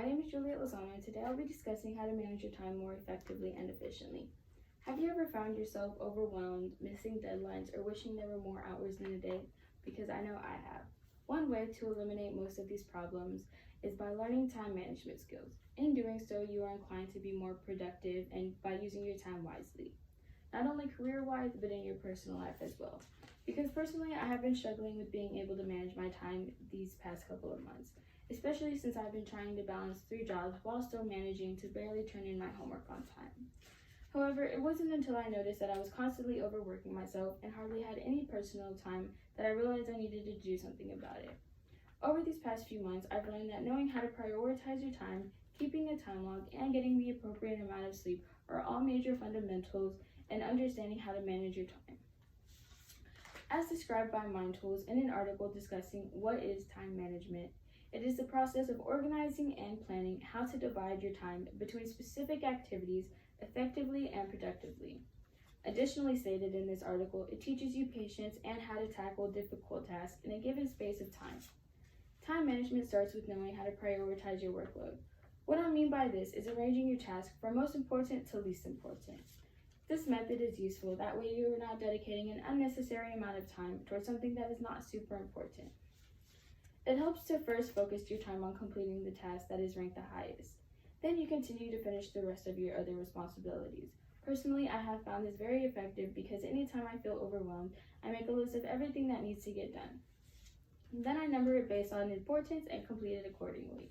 name is Juliet Lozano, and today I'll be discussing how to manage your time more effectively and efficiently. Have you ever found yourself overwhelmed, missing deadlines, or wishing there were more hours in a day? Because I know I have. One way to eliminate most of these problems is by learning time management skills. In doing so, you are inclined to be more productive and by using your time wisely. Not only career-wise, but in your personal life as well. Because personally, I have been struggling with being able to manage my time these past couple of months, especially since I've been trying to balance 3 jobs while still managing to barely turn in my homework on time. However, it wasn't until I noticed that I was constantly overworking myself and hardly had any personal time that I realized I needed to do something about it. Over these past few months, I've learned that knowing how to prioritize your time, keeping a time log, and getting the appropriate amount of sleep are all major fundamentals in understanding how to manage your time. As described by Mind Tools in an article discussing what is time management, it is the process of organizing and planning how to divide your time between specific activities effectively and productively. Additionally stated in this article, it teaches you patience and how to tackle difficult tasks in a given space of time. Time management starts with knowing how to prioritize your workload. What I mean by this is arranging your tasks from most important to least important. This method is useful, that way you are not dedicating an unnecessary amount of time towards something that is not super important. It helps to first focus your time on completing the task that is ranked the highest. Then you continue to finish the rest of your other responsibilities. Personally, I have found this very effective because anytime I feel overwhelmed, I make a list of everything that needs to get done. Then I number it based on importance and complete it accordingly.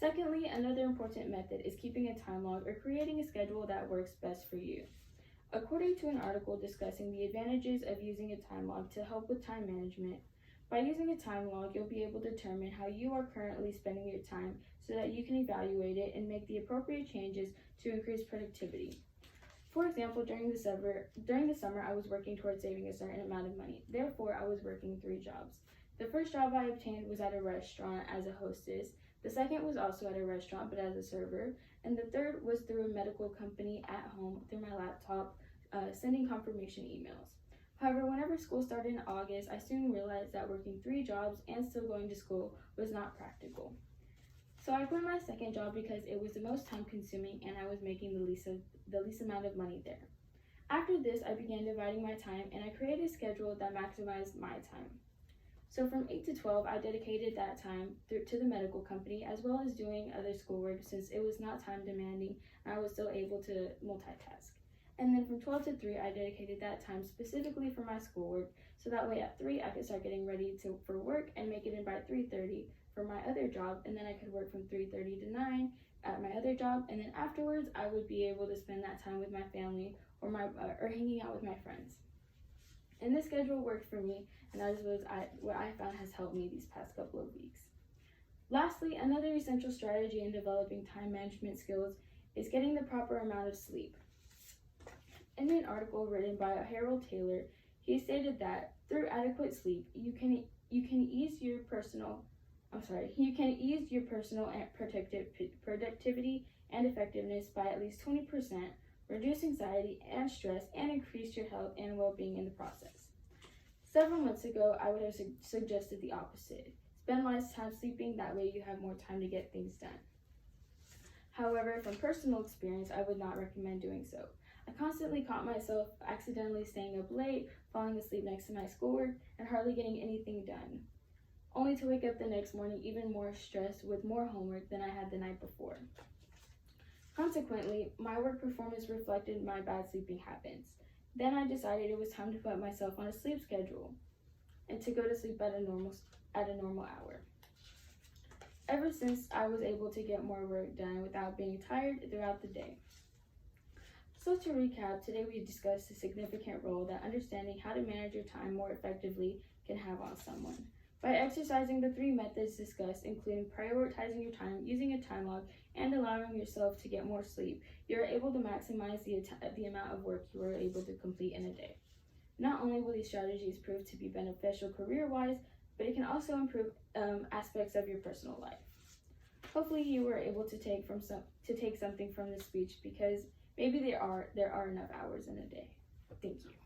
Secondly, another important method is keeping a time log or creating a schedule that works best for you. According to an article discussing the advantages of using a time log to help with time management, by using a time log, you'll be able to determine how you are currently spending your time so that you can evaluate it and make the appropriate changes to increase productivity. For example, during the summer, I was working towards saving a certain amount of money. Therefore, I was working 3 jobs. The first job I obtained was at a restaurant as a hostess. The second was also at a restaurant, but as a server. And the third was through a medical company at home through my laptop, sending confirmation emails. However, whenever school started in August, I soon realized that working 3 jobs and still going to school was not practical. So I quit my second job because it was the most time consuming and I was making the least amount of money there. After this, I began dividing my time and I created a schedule that maximized my time. So from 8 to 12, I dedicated that time to the medical company as well as doing other schoolwork since it was not time demanding and I was still able to multitask. And then from 12 to 3, I dedicated that time specifically for my schoolwork so that way at 3 I could start getting ready for work and make it in by 3:30 for my other job, and then I could work from 3:30 to 9 at my other job, and then afterwards I would be able to spend that time with my family or hanging out with my friends. And this schedule worked for me, and that is what I found has helped me these past couple of weeks. Lastly, another essential strategy in developing time management skills is getting the proper amount of sleep. In an article written by Harold Taylor, he stated that through adequate sleep, you can ease your personal and productivity and effectiveness by at least 20%, reduce anxiety and stress, and increase your health and well-being in the process. Several months ago, I would have suggested the opposite. Spend less time sleeping, that way you have more time to get things done. However, from personal experience, I would not recommend doing so. I constantly caught myself accidentally staying up late, falling asleep next to my schoolwork, and hardly getting anything done, only to wake up the next morning even more stressed with more homework than I had the night before. Consequently, my work performance reflected my bad sleeping habits. Then I decided it was time to put myself on a sleep schedule and to go to sleep at a normal hour. Ever since, I was able to get more work done without being tired throughout the day. So to recap, today we discussed the significant role that understanding how to manage your time more effectively can have on someone. By exercising the 3 methods discussed, including prioritizing your time, using a time log, and allowing yourself to get more sleep, you are able to maximize the amount of work you are able to complete in a day. Not only will these strategies prove to be beneficial career-wise, but it can also improve aspects of your personal life. Hopefully you were able to take something from this speech because maybe there are enough hours in a day. Thank you.